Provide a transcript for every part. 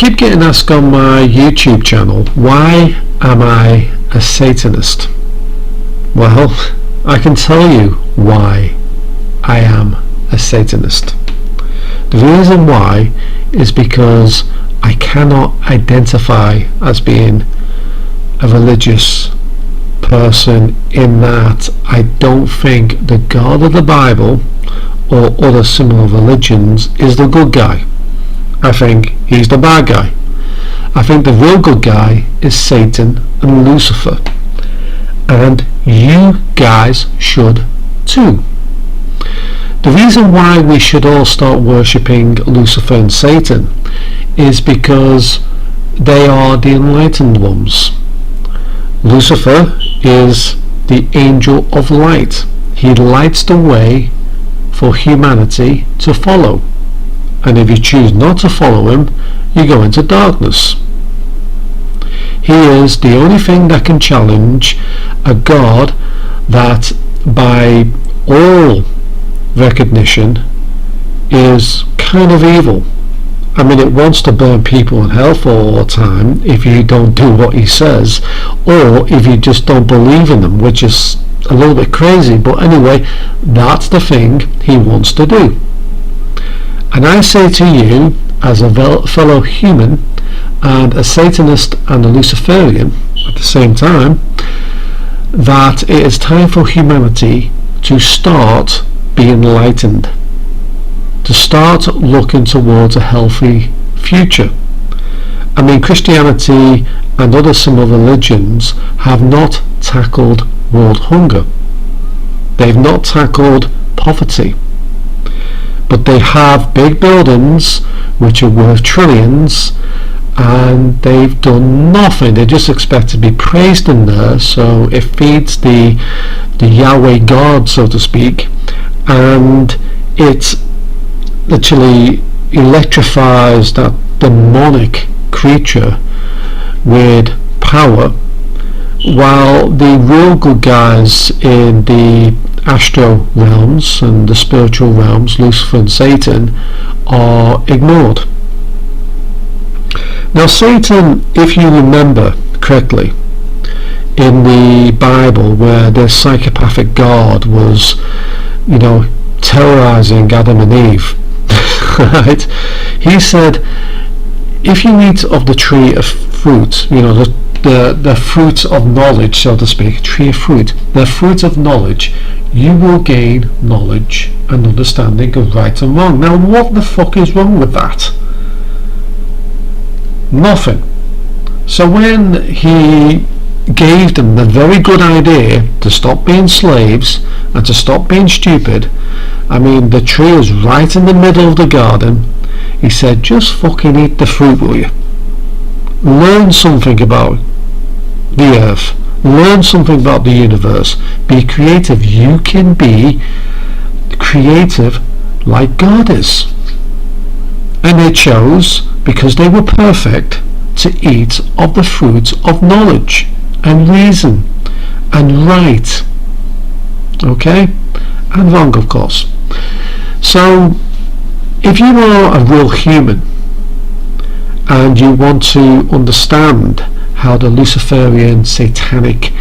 keep getting asked on my YouTube channel, why am I a Satanist? Well, I can tell you why I am a Satanist. The reason why is because I cannot identify as being a religious person, in that I don't think the God of the Bible or other similar religions is the good guy. I think he's the bad guy. I think the real good guy is Satan and Lucifer, and you guys should too. The reason why we should all start worshipping Lucifer and Satan is because they are the enlightened ones. Lucifer is the angel of light. He lights the way for humanity to follow, and if you choose not to follow him, you go into darkness. He is the only thing that can challenge a God that, by all recognition, is kind of evil. I mean, it wants to burn people in hell for all the time if you don't do what he says, or if you just don't believe in them, which is a little bit crazy, but anyway, that's the thing he wants to do. And I say to you, as a fellow human and a Satanist and a Luciferian at the same time, that it is time for humanity to start being enlightened, to start looking towards a healthy future. I mean, Christianity and other similar religions have not tackled world hunger. They've not tackled poverty. But they have big buildings which are worth trillions, and they've done nothing. They just expect to be praised in there, so it feeds the Yahweh God, so to speak, and it literally electrifies that demonic creature with power, while the real good guys in the astral realms and the spiritual realms, Lucifer and Satan, are ignored. Now, Satan, if you remember correctly, in the Bible, where the psychopathic God was, terrorizing Adam and Eve, right? He said, if you eat of the tree of fruit, the fruit of knowledge, so to speak, tree of fruit, the fruit of knowledge, you will gain knowledge and understanding of right and wrong. Now, what the fuck is wrong with that? Nothing. So when he gave them the very good idea to stop being slaves and to stop being stupid, I mean, the tree is right in the middle of the garden. He said, just fucking eat the fruit, will you? Learn something about the earth. Learn something about the universe. Be creative. You can be creative like God is. And they chose, because they were perfect, to eat of the fruit of knowledge and reason and right. Okay? And wrong, of course. So, if you are a real human and you want to understand how the Luciferian satanic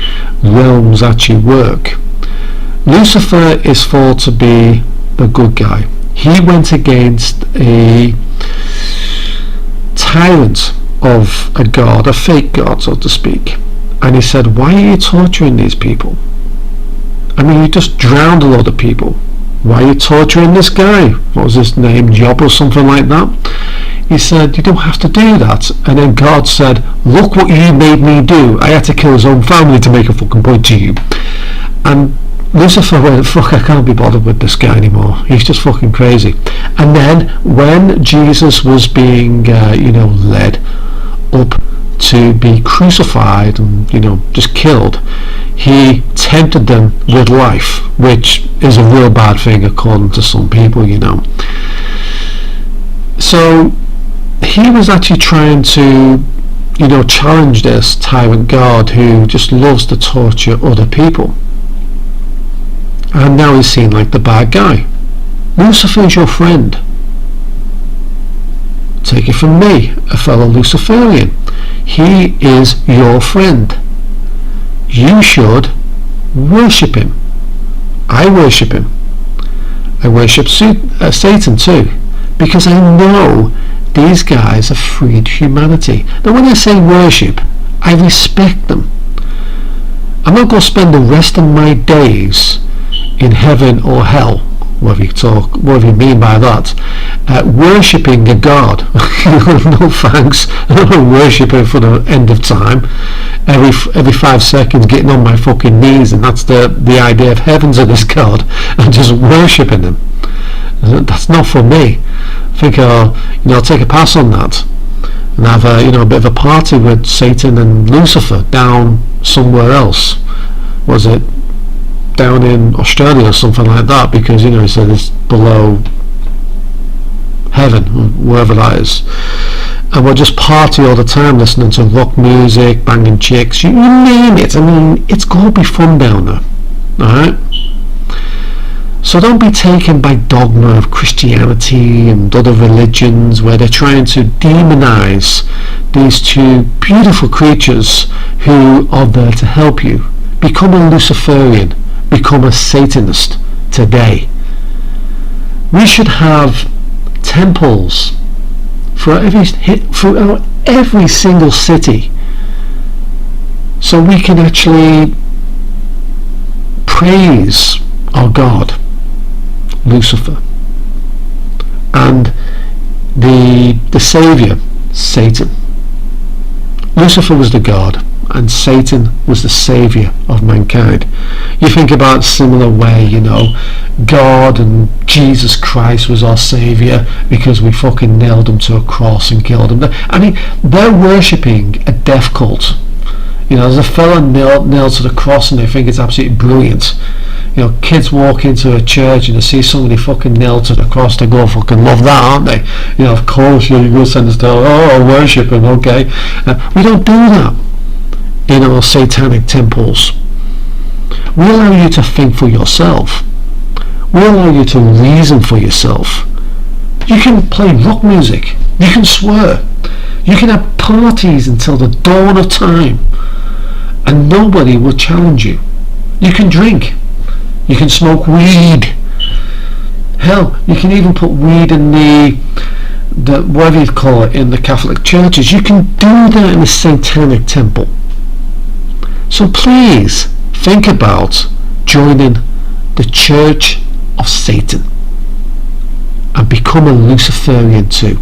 realms actually work, Lucifer is thought to be the good guy. He went against a tyrant of a god, a fake god, so to speak, and he said, why are you torturing these people? I mean, you just drowned a lot of people. Why are you torturing this guy? What was his name? Job or something like that? He said, you don't have to do that. And then God said, look what you made me do. I had to kill his own family to make a fucking point to you. And Lucifer went, fuck, I can't be bothered with this guy anymore. He's just fucking crazy. And then when Jesus was being, led up to be crucified and, just killed, he tempted them with life, which is a real bad thing according to some people, So he was actually trying to, challenge this tyrant God who just loves to torture other people. And now he's seen like the bad guy. Lucifer is your friend. Take it from me, a fellow Luciferian. He is your friend. You should worship him. I worship him. I worship Satan too, because I know these guys have freed humanity. Now when I say worship, I respect them. I'm not going to spend the rest of my days in heaven or hell, whatever you mean by that, worshipping a god. No thanks. I'm not worshipping for the end of time. Every 5 seconds getting on my fucking knees, and that's the idea of heaven's of this god, and just worshipping him. That's not for me. I think I'll take a pass on that and have a bit of a party with Satan and Lucifer down somewhere else. Was it down in Australia or something like that? Because he said it's below heaven, wherever that is, and we'll just party all the time, listening to rock music, banging chicks, you name it. I mean, it's going to be fun down there. Alright? So don't be taken by dogma of Christianity and other religions where they're trying to demonize these two beautiful creatures who are there to help you. Become a Luciferian, become a Satanist today. We should have temples for every single city, so we can actually praise our God, Lucifer, and the Saviour, Satan. Lucifer was the God, and Satan was the saviour of mankind. You think about a similar way, God and Jesus Christ was our saviour because we fucking nailed him to a cross and killed him. I mean, they're worshipping a death cult. There's a fella nailed to the cross and they think it's absolutely brilliant. Kids walk into a church and they see somebody fucking nailed to the cross, they go fucking love that, aren't they? Of course you go send us down, I'll worship him, okay. We don't do that in our satanic temples. We allow you to think for yourself. We allow you to reason for yourself. You can play rock music, you can swear, you can have parties until the dawn of time and nobody will challenge you. You can drink, you can smoke weed, hell, you can even put weed in the whatever you call it in the Catholic churches. You can do that in a satanic temple. So please think about joining the Church of Satan and become a Luciferian too.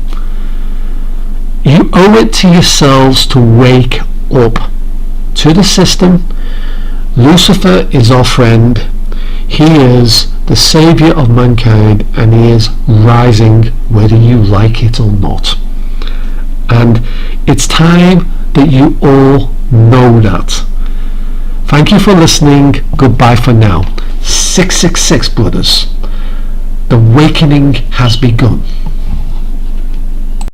You owe it to yourselves to wake up to the system. Lucifer is our friend. He is the saviour of mankind, and he is rising whether you like it or not. And it's time that you all know that. Thank you for listening. Goodbye for now. 666 brothers. The awakening has begun.